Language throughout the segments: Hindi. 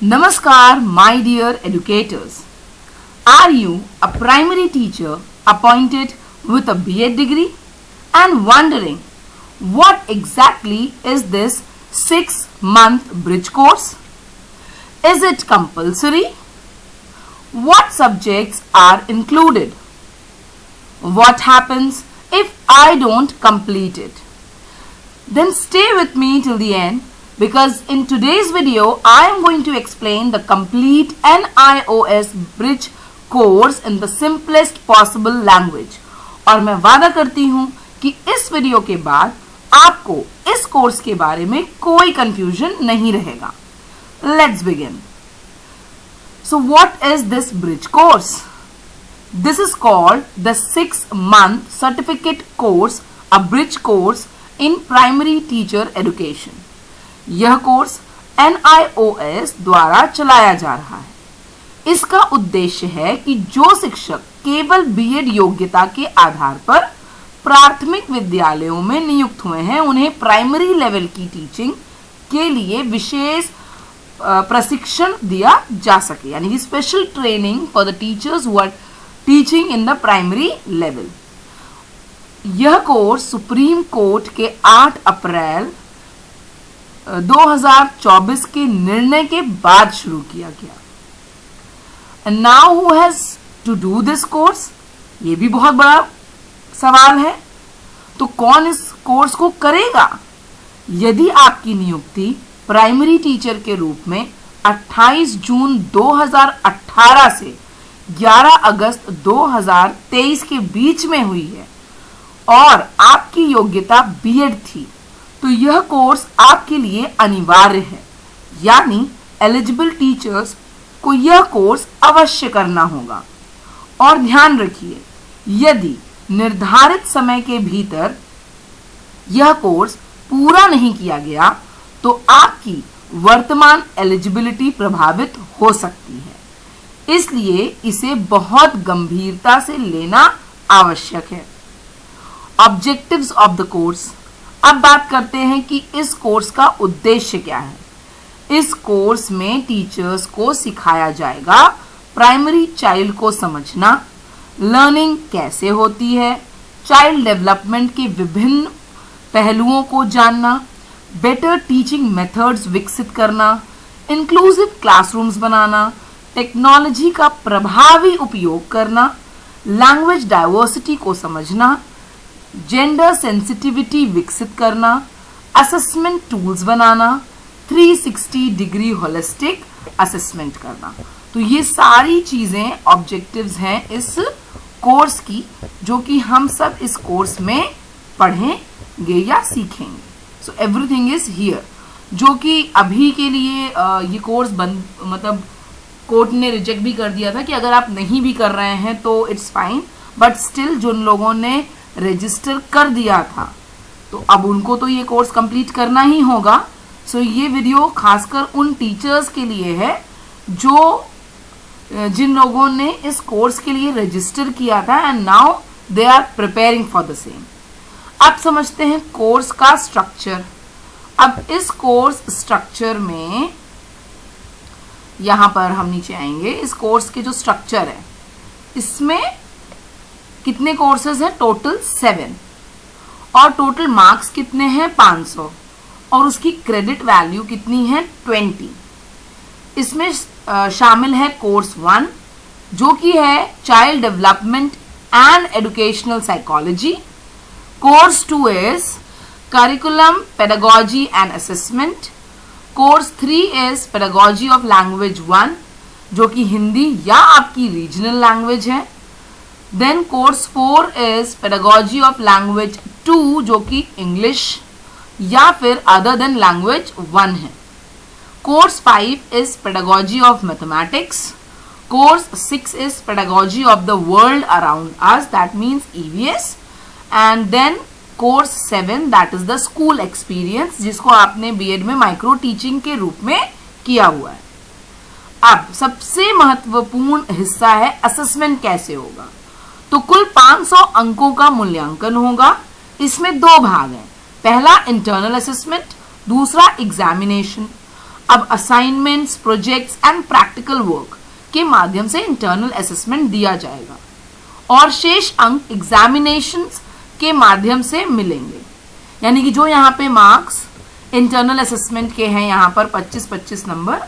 Namaskar, my dear educators. Are you a primary teacher appointed with a B.Ed degree and wondering what exactly is this 6-month bridge course? Is it compulsory? What subjects are included? What happens if I don't complete it? Then stay with me till the end, because in today's video I am going to explain the complete NIOS bridge course in the simplest possible language. और मैं वादा करती हूँ कि इस वीडियो के बाद आपको इस कोर्स के बारे में कोई कंफ्यूजन नहीं रहेगा. Let's begin. So what is this bridge course? This is called the 6-month certificate course, a bridge course in primary teacher education. यह कोर्स NIOS द्वारा चलाया जा रहा है. इसका उद्देश्य है कि जो शिक्षक केवल B.Ed योग्यता के आधार पर प्राथमिक विद्यालयों में नियुक्त हुए हैं, उन्हें प्राइमरी लेवल की टीचिंग के लिए विशेष प्रशिक्षण दिया जा सके, यानी कि special training for the teachers who are teaching in the primary level. यह कोर्स सुप्रीम कोर्ट के 8 अप्रैल 2024 के निर्णय के बाद शुरू किया गया. And now who has to do this course? ये भी बहुत बड़ा सवाल है. तो कौन इस कोर्स को करेगा? यदि आपकी नियुक्ति प्राइमरी टीचर के रूप में 28 जून 2018 से 11 अगस्त 2023 के बीच में हुई है और आपकी योग्यता B.Ed थी, तो यह कोर्स आपके लिए अनिवार्य है, यानी एलिजिबल टीचर्स को यह कोर्स अवश्य करना होगा. और ध्यान रखिए, यदि निर्धारित समय के भीतर यह कोर्स पूरा नहीं किया गया तो आपकी वर्तमान एलिजिबिलिटी प्रभावित हो सकती है. इसलिए इसे बहुत गंभीरता से लेना आवश्यक है. Objectives of the course. अब बात करते हैं कि इस कोर्स का उद्देश्य क्या है. इस कोर्स में टीचर्स को सिखाया जाएगा प्राइमरी चाइल्ड को समझना, लर्निंग कैसे होती है, चाइल्ड डेवलपमेंट के विभिन्न पहलुओं को जानना, बेटर टीचिंग मेथड्स विकसित करना, इंक्लूसिव क्लासरूम्स बनाना, टेक्नोलॉजी का प्रभावी उपयोग करना, लैंग्वेज डाइवर्सिटी को समझना, जेंडर सेंसिटिविटी विकसित करना, असेसमेंट टूल्स बनाना, 360 डिग्री होलिस्टिक असेसमेंट करना. तो ये सारी चीजें ऑब्जेक्टिव्स हैं इस कोर्स की, जो कि हम सब इस कोर्स में पढ़ेंगे या सीखेंगे. So everything is here. जो कि अभी के लिए ये कोर्स बंद, मतलब कोर्ट ने रिजेक्ट भी कर दिया था कि अगर आप नहीं भी कर रहे हैं तो इट्स फाइन, बट स्टिल जिन लोगों ने रजिस्टर कर दिया था तो अब उनको तो ये कोर्स कंप्लीट करना ही होगा. सो ये वीडियो खासकर उन टीचर्स के लिए है जो जिन लोगों ने इस कोर्स के लिए रजिस्टर किया था and now they are preparing for the same. अब समझते हैं कोर्स का स्ट्रक्चर. अब इस कोर्स स्ट्रक्चर में यहां पर हम नीचे आएंगे. इस कोर्स के जो स्ट्रक्चर है, इसमें कितने कोर्सेज हैं? टोटल 7. और टोटल मार्क्स कितने हैं? 500. और उसकी क्रेडिट वैल्यू कितनी है? 20. इसमें शामिल है कोर्स 1 जो कि है child development and educational psychology. Course 2 is curriculum pedagogy and assessment. Course 3 is pedagogy of language 1 जो कि हिंदी या आपकी रीजनल लैंग्वेज है. Then course 4 is pedagogy of language 2 जो कि इंग्लिश या फिर अदर देन लैंग्वेज 1 है. Course 5 is pedagogy of mathematics. Course 6 is pedagogy of the world around us, that means EVS. And then course 7 that is the school experience, जिसको आपने B.Ed में माइक्रो टीचिंग के रूप में किया हुआ है. अब सबसे महत्वपूर्ण हिस्सा है असेसमेंट कैसे होगा. तो कुल 500 अंकों का मूल्यांकन होगा. इसमें 2 भाग हैं. पहला इंटरनल असेसमेंट, दूसरा एग्जामिनेशन. अब assignments, projects and practical work के माध्यम से इंटरनल असेसमेंट दिया जाएगा और शेष अंक एग्जामिनेशंस के माध्यम से मिलेंगे। यानी कि जो यहाँ पे मार्क्स इंटरनल असेसमेंट के हैं यहाँ पर 25-25 नंबर,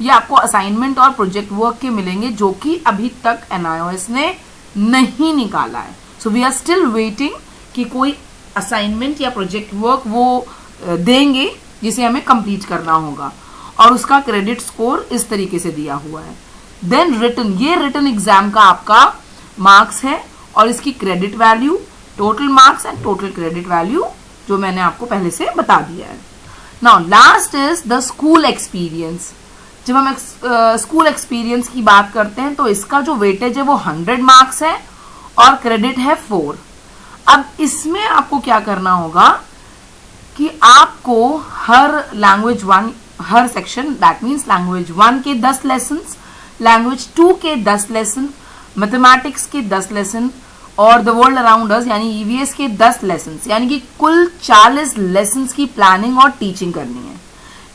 ये आपको असाइनमेंट और प्रोजेक्ट वर्क के मिलेंगे जो कि अभी तक NIOS ने नहीं निकाला है। So we are still waiting कि कोई असाइनमेंट या प्रोजेक्ट वर्क वो देंगे जिसे हमें कंप्लीट करना होगा और उसका क्रेडिट स्कोर इस तरीके से दिया हुआ है। देन रिटन, ये रिटन एग्जाम का आपका मार्क्स है और इसकी credit value, total marks and total credit value जो मैंने आपको पहले से बता दिया है। Now last is the school experience. जब हम स्कूल एक्सपीरियंस की बात करते हैं तो इसका जो वेटेज है वो 100 मार्क्स है और क्रेडिट है 4। अब इसमें आपको क्या करना होगा कि आपको हर लैंग्वेज 1, हर सेक्शन, दैट मीन्स लैंग्वेज 1 के 10 लेसन, लैंग्वेज 2 के 10 लेसन, मैथमेटिक्स के 10 लेसन और द वर्ल्ड अराउंड अस यानी EVS के 10 लेसन, यानी कि कुल 40 लेसन की प्लानिंग और टीचिंग करनी है।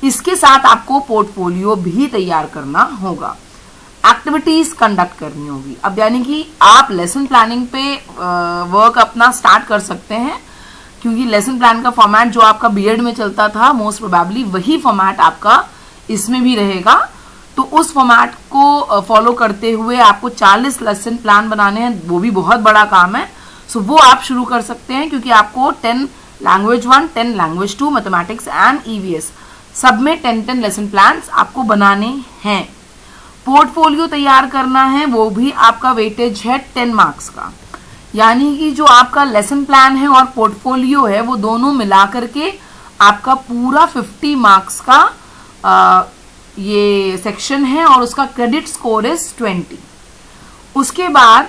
इसके साथ आपको पोर्टफोलियो भी तैयार करना होगा, एक्टिविटीज कंडक्ट करनी होगी। अब यानी कि आप लेसन प्लानिंग पे वर्क अपना स्टार्ट कर सकते हैं क्योंकि लेसन प्लान का फॉर्मेट जो आपका बीएड में चलता था मोस्ट प्रोबेबली वही फॉर्मेट आपका इसमें भी रहेगा। तो उस फॉर्मेट को फॉलो करते हुए आपको 40 लेसन प्लान बनाने हैं, वो भी बहुत बड़ा काम है। सो वो आप शुरू कर सकते हैं क्योंकि आपको 10 language 1, 10 language 2, mathematics and EVS सब में 10-10 लेसन प्लान्स आपको बनाने हैं। पोर्टफोलियो तैयार करना है, वो भी आपका वेटेज है 10 मार्क्स का। यानी कि जो आपका लेसन प्लान है और पोर्टफोलियो है वो दोनों मिला करके आपका पूरा 50 मार्क्स का ये सेक्शन है और उसका क्रेडिट स्कोर इज 20। उसके बाद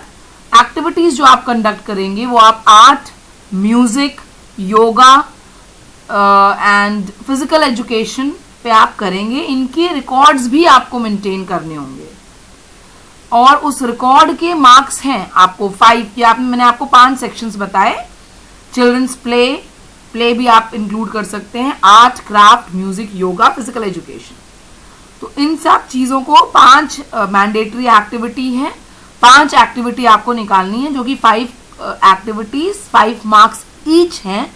एक्टिविटीज जो आप कंडक्ट करेंगे वो आप art, music, yoga and physical education पे आप करेंगे। इनके रिकॉर्ड्स भी आपको मेंटेन करने होंगे और उस रिकॉर्ड के मार्क्स हैं आपको 5 या मैंने आपको 5 सेक्शंस बताए। चिल्ड्रंस प्ले भी आप इंक्लूड कर सकते हैं, art, craft, music, yoga, physical education. तो इन सब चीज़ों को 5 मैंडेटरी एक्टिविटी है, 5 एक्टिविटी आपको निकालनी है जो कि 5 एक्टिविटीज 5 मार्क्स ईच हैं,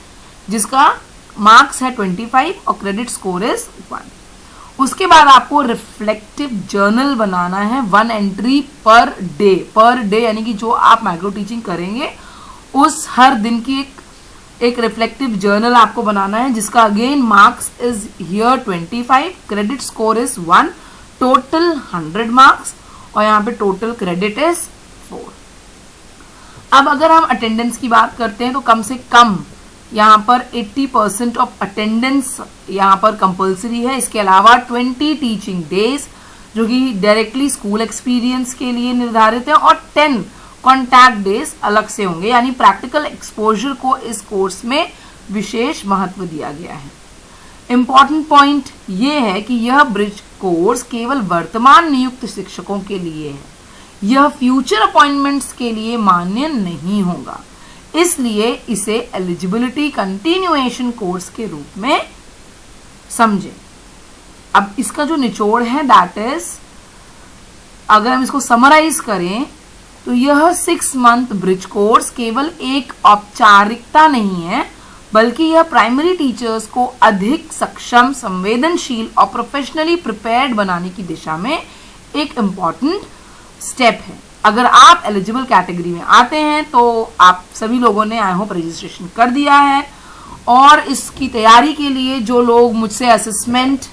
जिसका मार्क्स है 25 और क्रेडिट स्कोर इज 1। उसके बाद आपको रिफ्लेक्टिव जर्नल बनाना है 1 एंट्री पर डे यानी कि जो आप माइक्रो टीचिंग करेंगे उस हर दिन की एक रिफ्लेक्टिव जर्नल आपको बनाना है जिसका again marks is here 25, credit score is 1, total 100 marks और यहाँ पे टोटल क्रेडिट इज 4। अब अगर हम अटेंडेंस की बात करते हैं तो कम से कम यहाँ पर 80% ऑफ अटेंडेंस यहाँ पर कंपलसरी है। इसके अलावा 20 टीचिंग डेज जो कि डायरेक्टली स्कूल एक्सपीरियंस के लिए निर्धारित है और 10 कॉन्टैक्ट डेज अलग से होंगे, यानी प्रैक्टिकल एक्सपोजर को इस कोर्स में विशेष महत्व दिया गया है। इम्पॉर्टेंट पॉइंट ये है कि यह ब्रिज कोर्स केवल वर्तमान नियुक्त शिक्षकों के लिए है, यह फ्यूचर अपॉइंटमेंट्स के लिए मान्य नहीं होगा, इसलिए इसे एलिजिबिलिटी कंटिन्यूएशन कोर्स के रूप में समझें। अब इसका जो निचोड़ है दैट इज, अगर हम इसको समराइज करें तो यह 6 मंथ ब्रिज कोर्स केवल एक औपचारिकता नहीं है बल्कि यह प्राइमरी टीचर्स को अधिक सक्षम, संवेदनशील और प्रोफेशनली प्रिपेयर्ड बनाने की दिशा में एक इम्पॉर्टेंट स्टेप है। अगर आप एलिजिबल कैटेगरी में आते हैं तो आप सभी लोगों ने आई होप रजिस्ट्रेशन कर दिया है और इसकी तैयारी के लिए जो लोग मुझसे असेसमेंट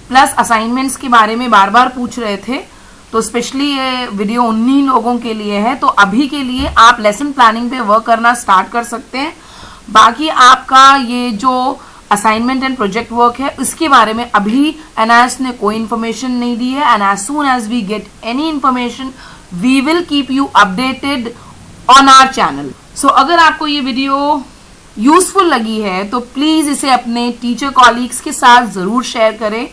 प्लस असाइनमेंट्स के बारे में बार बार पूछ रहे थे तो स्पेशली ये वीडियो उन्हीं लोगों के लिए है। तो अभी के लिए आप लेसन प्लानिंग पे वर्क करना स्टार्ट कर सकते हैं। बाकी आपका ये जो असाइनमेंट एंड प्रोजेक्ट वर्क है इसके बारे में अभी NIOS ने कोई इन्फॉर्मेशन नहीं दी है and as soon as we get any information we will keep you updated on our channel. So अगर आपको ये वीडियो यूजफुल लगी है तो प्लीज इसे अपने टीचर कॉलीग्स के साथ जरूर शेयर करें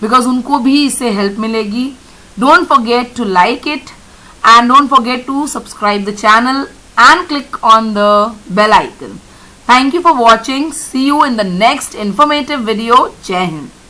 बिकॉज उनको भी इससे हेल्प मिलेगी। Don't forget to like it and don't forget to subscribe the channel and click on the bell icon. Thank you for watching. See you in the next informative video. Jai Hind.